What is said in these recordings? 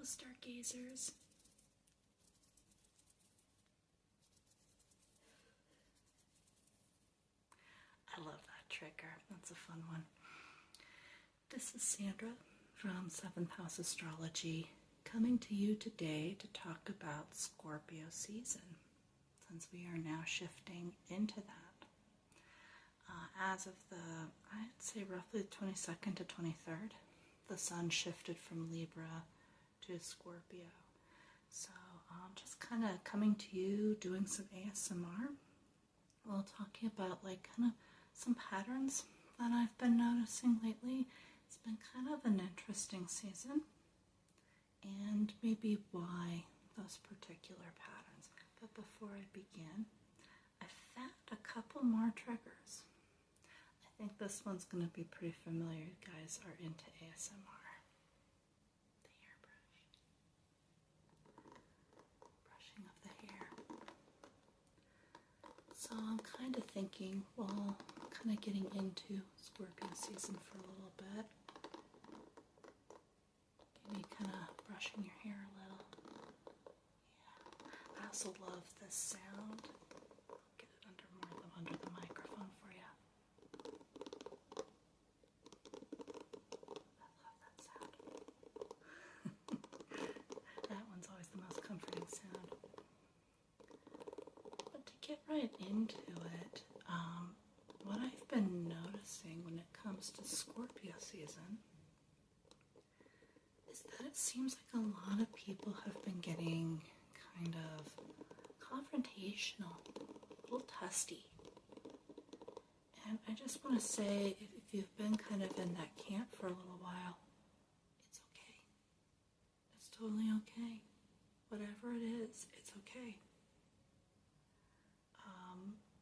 stargazers. I love that trigger. That's a fun one. This is Sandra from 7th House Astrology, coming to you today to talk about Scorpio season, since we are now shifting into that. As of I'd say roughly the 22nd to 23rd, the sun shifted from Libra to Scorpio. So just kind of coming to you, doing some ASMR, while talking about like kind of some patterns that I've been noticing lately. It's been kind of an interesting season, and maybe why those particular patterns. But before I begin, I found a couple more triggers. I think this one's going to be pretty familiar. You guys are into ASMR. The hairbrush. Brushing of the hair. So I'm kind of thinking, well, kind of getting into Scorpio season for a little bit. Maybe kind of brushing your hair a little. Yeah. I also love this sound. I'll get it under the microphone for you. I love that sound. That one's always the most comforting sound. But to get right into it, what I've been noticing when it comes to Scorpio season is that it seems like a lot of people have been getting kind of confrontational, a little testy. And I just want to say, if you've been kind of in that camp for a little while, it's okay. It's totally okay. Whatever it is, it's okay.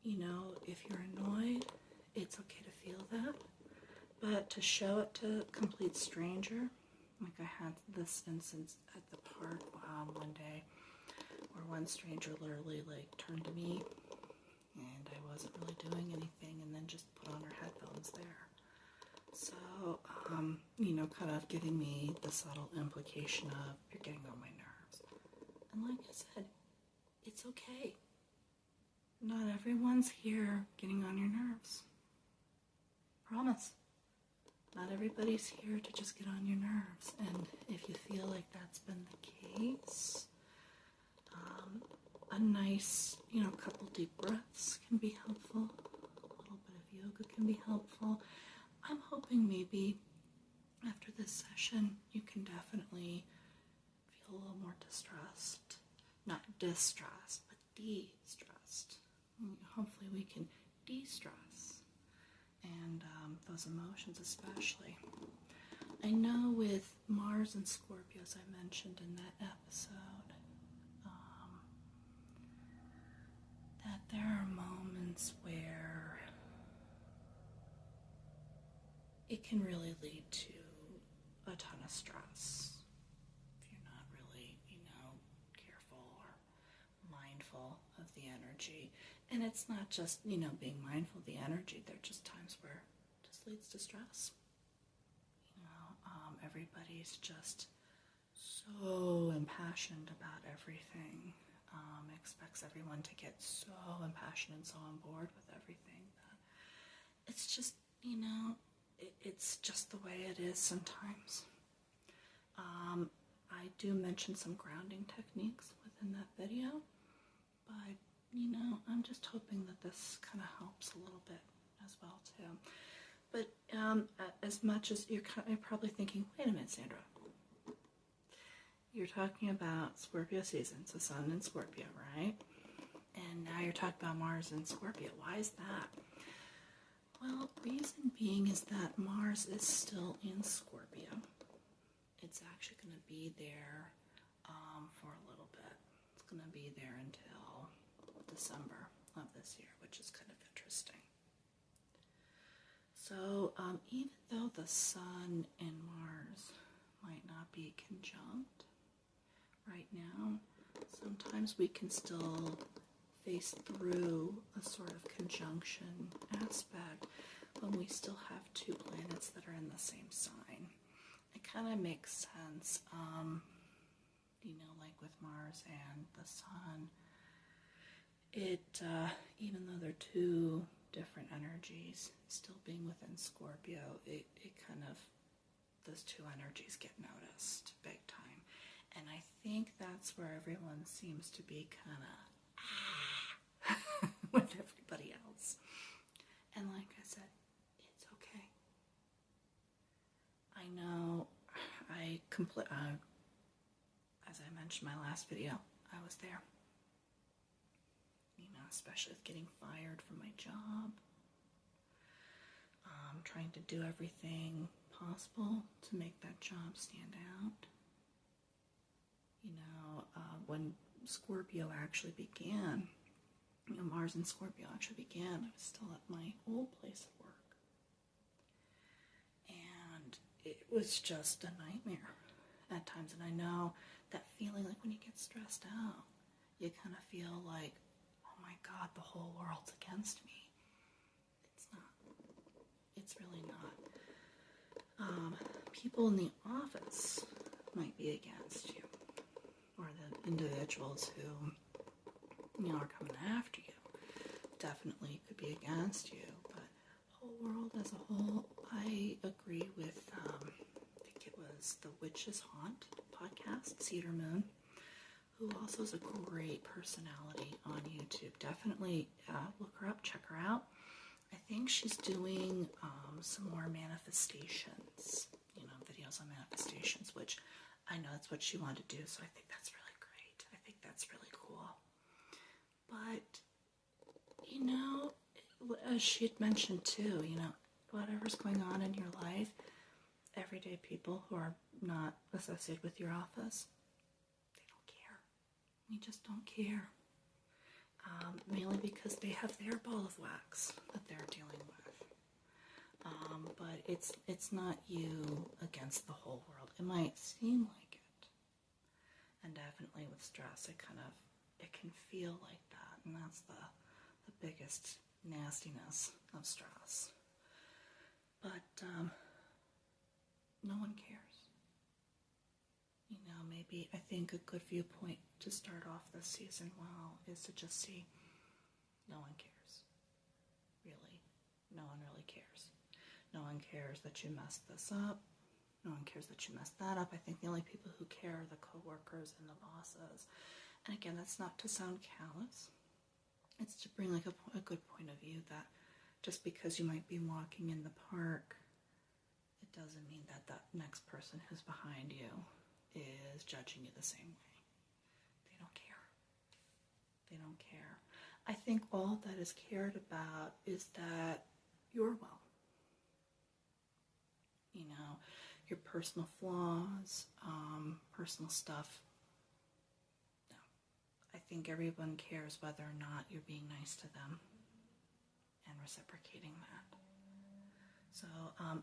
You know, if you're annoyed, it's okay to feel that. But to show it to a complete stranger, like I had this instance at the park one day, where one stranger literally like turned to me, and I wasn't really doing anything, and then just put on her headphones there. So, you know, kind of giving me the subtle implication of, you're getting on my nerves. And like I said, it's okay. Not everyone's here getting on your nerves. Promise. Not everybody's here to just get on your nerves. And if you feel like that's been the case, a nice, you know, couple deep breaths can be helpful. A little bit of yoga can be helpful. I'm hoping maybe after this session, you can definitely feel a little more distressed. Not distressed, but de-stressed. Hopefully we can de-stress, and those emotions especially. I know with Mars and Scorpio, as I mentioned in that episode, that there are moments where it can really lead to a ton of stress if you're not really, you know, careful or mindful of the energy. And it's not just, you know, being mindful of the energy. There are just times where it just leads to stress. You know, everybody's just so impassioned about everything. Expects everyone to get so impassioned and so on board with everything. That it's just, you know, it's just the way it is sometimes. I do mention some grounding techniques within that video, but you know, I'm just hoping that this kind of helps a little bit as well too. But as much as you're probably thinking, wait a minute, Sandra, you're talking about Scorpio season, so Sun in Scorpio, right? And now you're talking about Mars in Scorpio. Why is that? Well, reason being is that Mars is still in Scorpio. It's actually going to be there for a little bit. It's going to be there until December of this year, which is kind of interesting. So even though the Sun and Mars might not be conjunct right now, sometimes we can still face through a sort of conjunction aspect when we still have two planets that are in the same sign. It kind of makes sense like with Mars and the Sun, it, even though they're two different energies, still being within Scorpio, it kind of, those two energies get noticed big time. And I think that's where everyone seems to be kind of with everybody else. And like I said, it's okay. I know as I mentioned in my last video, I was there. Especially with getting fired from my job. Trying to do everything possible to make that job stand out. When Scorpio actually began, Mars and Scorpio actually began, I was still at my old place of work. And it was just a nightmare at times. And I know that feeling, like when you get stressed out, you kind of feel like, oh my God, the whole world's against me. It's not. It's really not. People in the office might be against you, or the individuals who, are coming after you definitely could be against you. But whole world as a whole, I agree with, I think it was the Witch's Haunt podcast, Cedar Moon, who also has a great personality on YouTube. Definitely look her up, check her out. I think she's doing some more manifestations, videos on manifestations, which I know that's what she wanted to do, so I think that's really great. I think that's really cool. But, as she had mentioned too, whatever's going on in your life, everyday people who are not associated with your office, they don't care. We just don't care. Mainly because they have their ball of wax that they're dealing with. But it's not you against the whole world. It might seem like it. And definitely with stress, it can feel like that. And that's the biggest nastiness of stress. But no one cares. Maybe I think a good viewpoint to start off this season well is to just see no one cares. Really. No one really cares. No one cares that you messed this up. No one cares that you messed that up. I think the only people who care are the coworkers and the bosses. And again, that's not to sound callous. It's to bring a good point of view that just because you might be walking in the park, it doesn't mean that that next person who's behind you is judging you the same way. They don't care. They don't care. I think all that is cared about is that you're well. Your personal flaws, personal stuff. No. I think everyone cares whether or not you're being nice to them and reciprocating that. So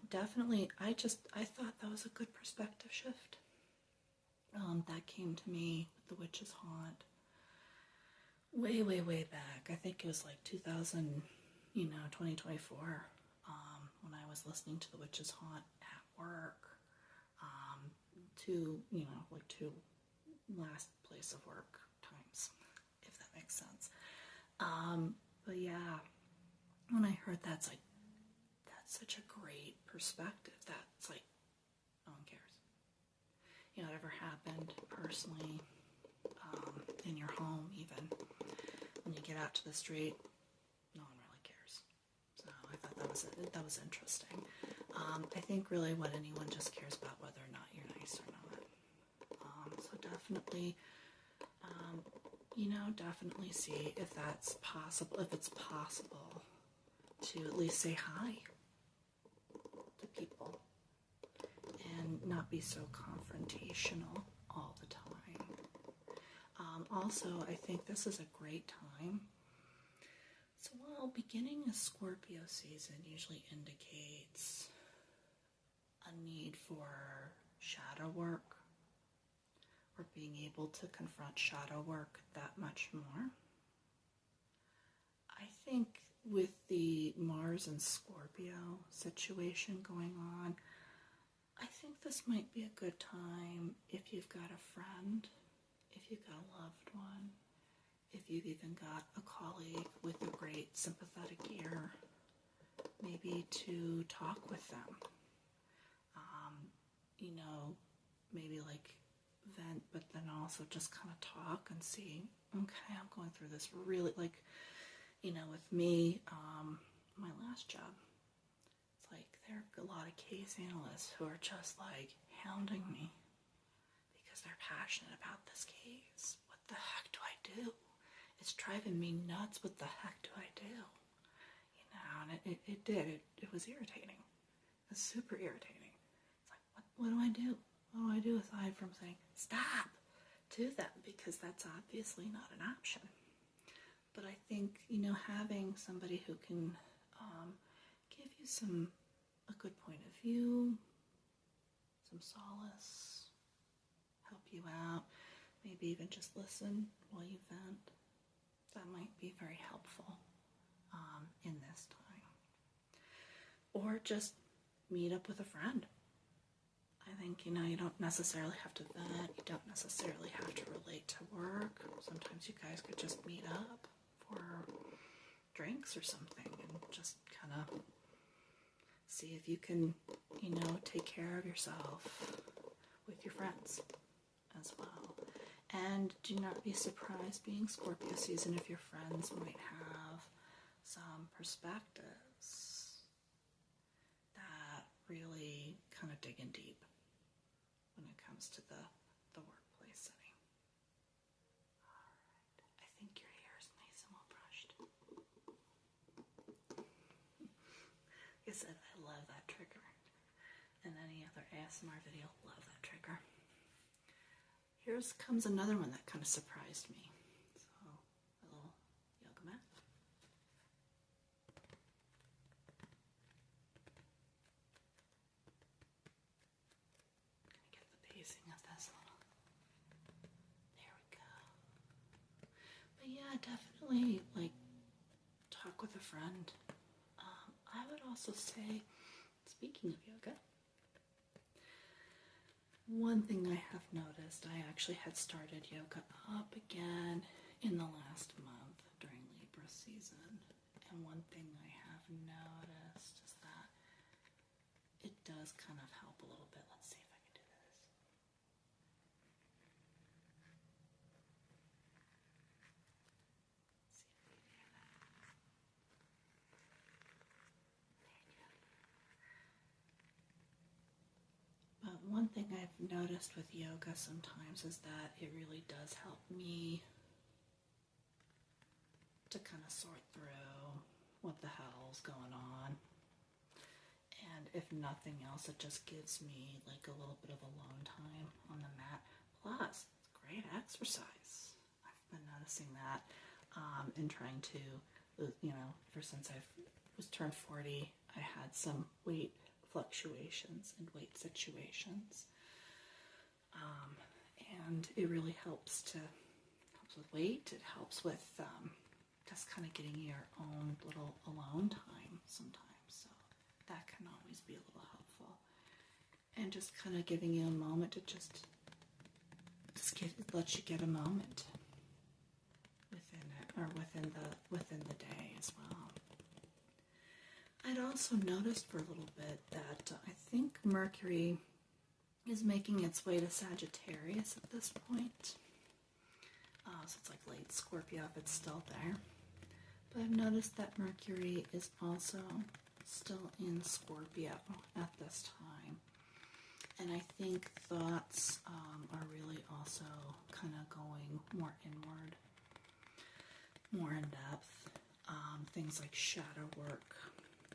definitely, I thought that was a good perspective shift. That came to me with the Witch's Haunt way, way, way back. I think it was like 2024, when I was listening to the Witch's Haunt at work, two last place of work times, if that makes sense. But yeah, when I heard that's such a great perspective. That's like, no one cares. Whatever happened personally, in your home even, when you get out to the street, no one really cares. So I thought that was interesting. I think really what anyone just cares about whether or not you're nice or not. So definitely, definitely see if that's possible, if it's possible to at least say hi to people and not be so confrontational all the time. Also, I think this is a great time. So while beginning a Scorpio season usually indicates a need for shadow work, or being able to confront shadow work that much more, I think with the Mars and Scorpio situation going on, I think this might be a good time if you've got a friend if you've got a loved one, if you've even got a colleague with a great sympathetic ear, maybe to talk with them. You know, maybe like vent, but then also just kind of talk and see, okay, I'm going through this really, like, you know, with me, my last job, it's like there are a lot of case analysts who are just like hounding me because they're passionate about this case. What the heck do I do? It's driving me nuts. What the heck do I do? You know, and it was irritating. It was super irritating. It's like, what do I do? What do I do aside from saying, stop, do that, because that's obviously not an option. But I think, you know, having somebody who can give you a good point of view, some solace, help you out, maybe even just listen while you vent, that might be very helpful in this time. Or just meet up with a friend. I think, you know, you don't necessarily have to vent, you don't necessarily have to relate to work. Sometimes you guys could just meet up for drinks or something and just kind of see if you can, you know, take care of yourself with your friends as well. And do not be surprised, being Scorpio season, if your friends might have some perspectives that really kind of dig in deep when it comes to the workplace setting. All right. I think your hair is nice and well brushed. Like I said, I love that trigger. And any other ASMR video, love that trigger. Here comes another one that kind of surprised me. So, a little yoga mat. Gonna get the pacing of this little. There we go. But yeah, definitely like talk with a friend. I would also say, speaking of yoga, one thing I have noticed, I actually had started yoga up again in the last month during Libra season. And one thing I have noticed is that it does kind of help a little bit. Let's see if I can do this. Let's see if we can hear that. But one thing I've noticed with yoga sometimes is that it really does help me to kind of sort through what the hell's going on. And if nothing else, it just gives me like a little bit of alone time on the mat. Plus, it's great exercise. I've been noticing that in trying to, you know, ever since I was turned 40, I had some weight fluctuations and weight situations. And it really helps with weight. It helps with just kind of getting your own little alone time sometimes. So that can always be a little helpful. And just kind of giving you a moment to just let you get a moment within it, or within the day as well. I'd also noticed for a little bit that I think Mercury is making its way to Sagittarius at this point. So it's like late Scorpio if it's still there. But I've noticed that Mercury is also still in Scorpio at this time. And I think thoughts are really also kind of going more inward, more in depth. Things like shadow work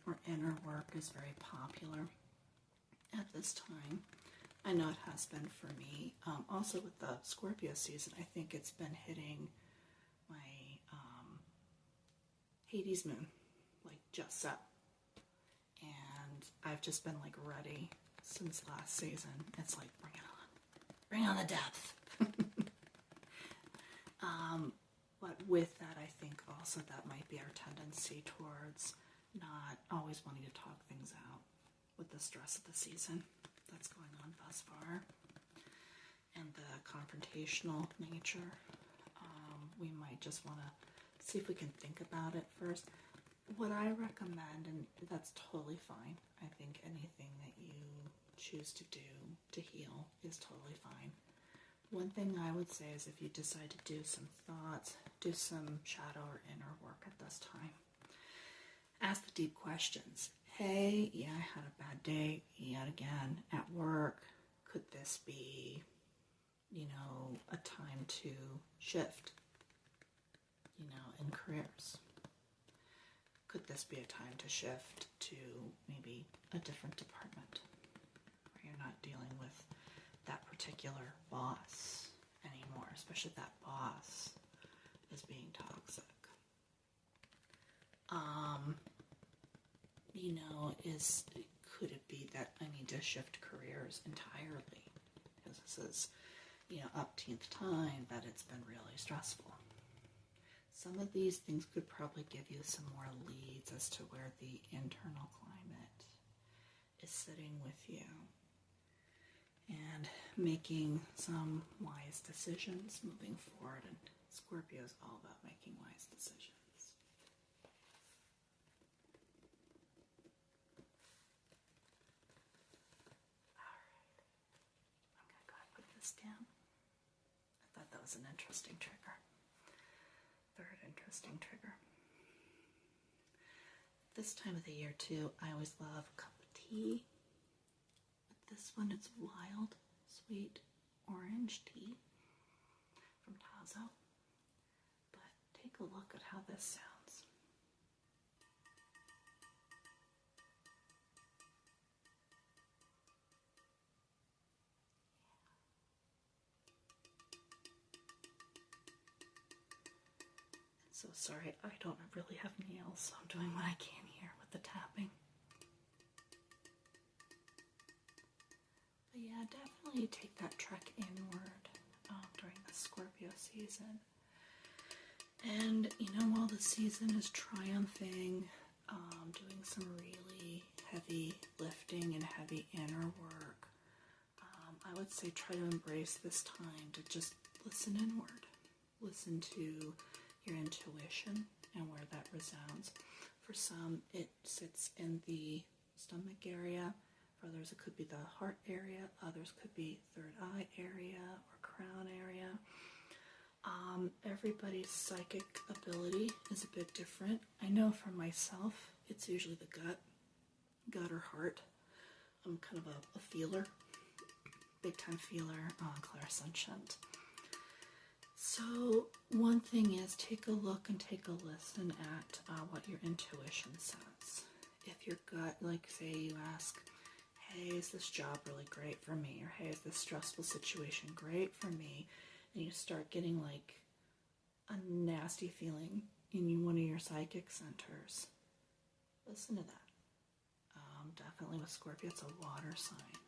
or inner work is very popular at this time. I know it has been for me. Also with the Scorpio season, I think it's been hitting my Hades moon, like just so. And I've just been like ready since last season. It's like, bring it on. Bring on the depth. But with that, I think also that might be our tendency towards not always wanting to talk things out with the stress of the season that's going on thus far, and the confrontational nature. We might just want to see if we can think about it first. What I recommend, and that's totally fine, I think anything that you choose to do to heal is totally fine. One thing I would say is if you decide to do some thoughts, do some shadow or inner work at this time. Ask the deep questions. Hey, yeah, I had a bad day yet again at work. Could this be, a time to shift, in careers? Could this be a time to shift to maybe a different department where you're not dealing with that particular boss anymore, especially if that boss is being toxic? Could it be that I need to shift careers entirely? Because this is, upteenth time that it's been really stressful. Some of these things could probably give you some more leads as to where the internal climate is sitting with you and making some wise decisions moving forward. And Scorpio is all about making wise decisions. Down. I thought that was an interesting trigger. Third interesting trigger. This time of the year too, I always love a cup of tea. But this one, it's wild, sweet orange tea from Tazo. But take a look at how this sounds. So sorry, I don't really have nails, so I'm doing what I can here with the tapping. But yeah, definitely take that trek inward during the Scorpio season. And, while the season is triumphing, doing some really heavy lifting and heavy inner work, I would say try to embrace this time to just listen inward. Listen to your intuition and where that resounds. For some, it sits in the stomach area. For others, it could be the heart area. Others could be third eye area or crown area. Everybody's psychic ability is a bit different. I know for myself, it's usually the gut or heart. I'm kind of a feeler, big time feeler, clairsentient. So one thing is take a look and take a listen at what your intuition says. If your gut, like say you ask, hey, is this job really great for me? Or hey, is this stressful situation great for me? And you start getting like a nasty feeling in one of your psychic centers, listen to that. Definitely with Scorpio, it's a water sign.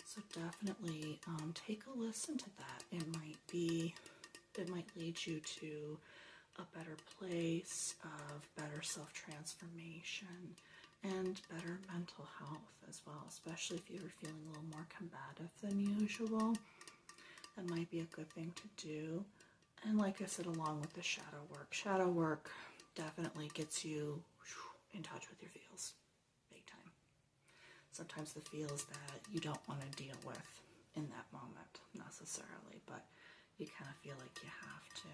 So definitely take a listen to that. It might lead you to a better place of better self-transformation and better mental health as well, especially if you're feeling a little more combative than usual. That might be a good thing to do. And like I said, along with the shadow work definitely gets you in touch with your feels, big time. Sometimes the feels that you don't want to deal with in that moment necessarily, but you kind of feel like you have to.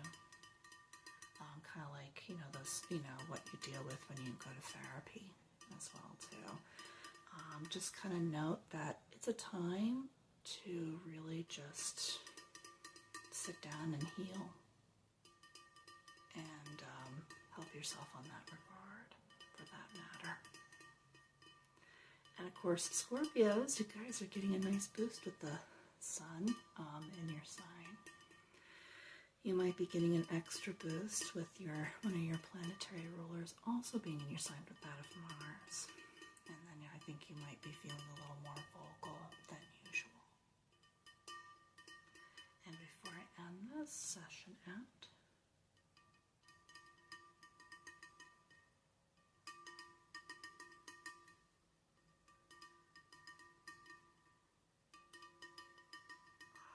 Kind of like, those, what you deal with when you go to therapy as well too. Just kind of note that it's a time to really just sit down and heal and help yourself on that regard, for that matter. And of course, Scorpios, you guys are getting a nice boost with the sun in your sign. You might be getting an extra boost with one of your planetary rulers also being in your sign with that of Mars. And then I think you might be feeling a little more vocal than usual. And before I end this session out,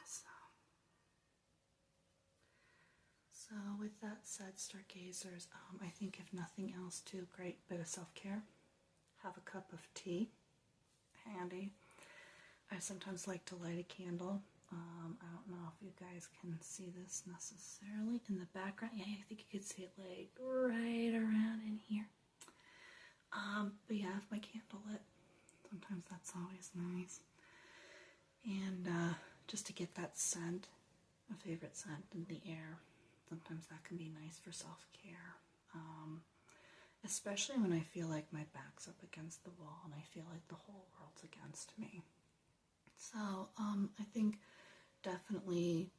awesome. So with that said, stargazers, I think if nothing else, do a great bit of self-care. Have a cup of tea handy. I sometimes like to light a candle. I don't know if you guys can see this necessarily in the background. Yeah, I think you can see it like right around in here. But yeah, I have my candle lit. Sometimes that's always nice. And just to get that scent, a favorite scent in the air, sometimes that can be nice for self-care. Especially when I feel like my back's up against the wall and I feel like the whole world's against me. So I think definitely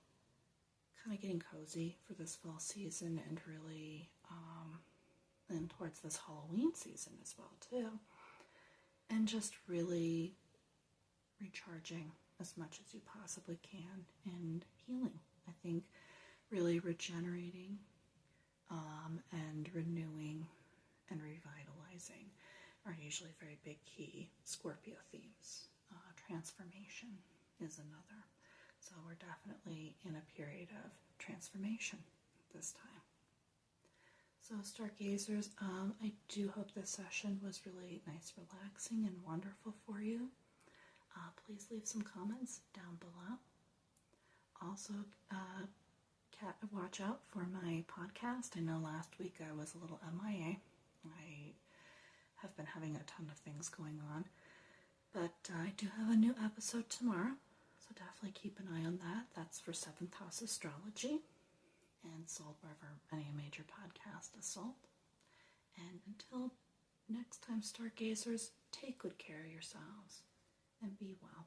kind of getting cozy for this fall season and really and towards this Halloween season as well too. And just really recharging as much as you possibly can and healing. I think really regenerating and renewing and revitalizing are usually very big key Scorpio themes. Transformation is another. So we're definitely in a period of transformation this time. So stargazers, I do hope this session was really nice, relaxing, and wonderful for you. Please leave some comments down below. Also, watch out for my podcast. I know last week I was a little MIA. I have been having a ton of things going on. But I do have a new episode tomorrow. So definitely keep an eye on that. That's for 7th House Astrology. And sold wherever any major podcast is sold. And until next time, stargazers, take good care of yourselves and be well.